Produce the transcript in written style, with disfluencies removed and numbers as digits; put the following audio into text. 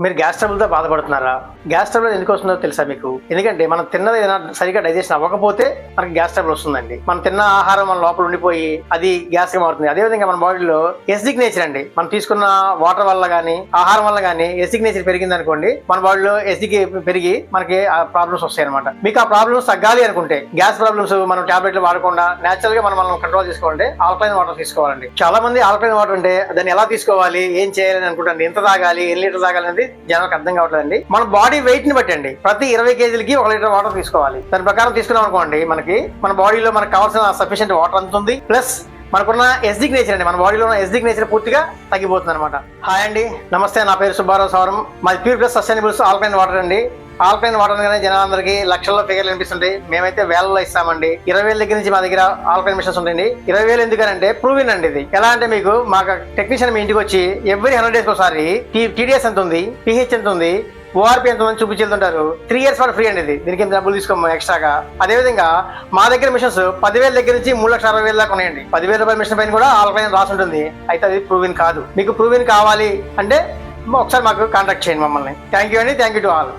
మీరు గ్యాస్ ట్రబుల్తో బాధపడుతున్నారా? Gas trouble ఎందుకు వస్తుందో తెలుసా మీకు? ఎందుకంటే మనం తిన్నది ఏదైనా సరిగ్గా డైజెషన్ అవ్వకపోతే మనకి గ్యాస్ ట్రబుల్ వస్తుందండి. మనం తిన్న ఆహారం మన లోపల ఉండిపోయి అది గ్యాస్ గా మారుతుంది. అదేవిధంగా మన బాడీలో ఎసిడిక్ నేచర్ అండి, మనం తీసుకున్న వాటర్ వల్ల కానీ ఆహారం వల్ల కానీ ఎసిడిక్ నేచర్ పెరిగింది అనుకోండి, మన బాడీలో ఎసిడిక్ పెరిగి మనకి ఆ ప్రాబ్లమ్స్ వస్తాయి అనమాట. మీకు ఆ ప్రాబ్లమ్స్ తగ్గాలి అనుకుంటే, గ్యాస్ ప్రాబ్లమ్స్ మనం టాబ్లెట్లు వాడకుండా నేచురల్ గా మనం కంట్రోల్ చేసుకోవాలంటే ఆల్కలైన్ వాటర్ తీసుకోవాలండి. చాలా మంది ఆల్కలైన్ వాటర్ అంటే దాన్ని ఎలా తీసుకోవాలి, ఏం చేయాలని అనుకుంటారు. ఎంత తాగాలి, ఎన్ని లీటర్ తాగాలి అనేది జనాలకు అర్థం కావట్లేదండి. మన బాడీ వెయిట్ ని బట్టి అండి, ప్రతి 20 కేజీలకి 1 లీటర్ వాటర్ తీసుకోవాలి. దాని ప్రకారం తీసుకున్నాం అనుకోండి, మనకి మన బాడీలో మనకు కావాల్సిన సఫిషియెంట్ వాటర్ అందుతుంది. ప్లస్ మనకున్న ఎసిడిక్ నేచర్ అండి, మన బాడీలో ఉన్న ఎసిడిక్ నేచర్ పూర్తిగా తగ్గిపోతుంది అనమాట. హాయ్ అండి, నమస్తే. నా పేరు సుబ్బారావు సవరం. మాది ప్యూర్ ప్లస్ సస్టైనబుల్స్ ఆల్కలైన్ వాటర్ అండి. ఆల్కలైన్ వాటర్ అనగానే జనాలందరికీ లక్షల్లో ఫిగర్లు అనిపిస్తుంటాయి. మేమైతే వేలలో ఇస్తామండి. 20,000 దగ్గర నుంచి మా దగ్గర ఆల్కలైన్ మిషన్స్ ఉంటాయండి. 20,000 ఎందుకంటే ప్రూవిన్ అండి ఇది. ఎలా అంటే మీకు మాకు టెక్నీషియన్ మీ ఇంటికి వచ్చి ఎవ్రీ 100 days ఒకసారి టీడీఎస్ ఎంత ఉంది, పిహెచ్ ఎంత ఉంది, ఓఆర్పీ ఎంత ఉందని చూపించుతుంటారు. 3 years ఫర్ ఫ్రీ అండి ఇది. దీనికి ఏం డబ్బులు తీసుకోము ఎక్స్ట్రాగా. అదేవిధంగా మా దగ్గర మిషన్స్ 10,000 దగ్గర నుంచి 3,60,000 దాకా ఉన్నాయండి. 10,000 రూపాయల మిషన్ పైన కూడా ఆల్కలైన్ రాసి ఉంటుంది. అయితే అది ప్రూవిన్ కాదు. మీకు ప్రూవిన్ కావాలి అంటే ఒకసారి మాకు కాంటాక్ట్ చేయండి మమ్మల్ని. థ్యాంక్ యూ అండి. Thank you to all.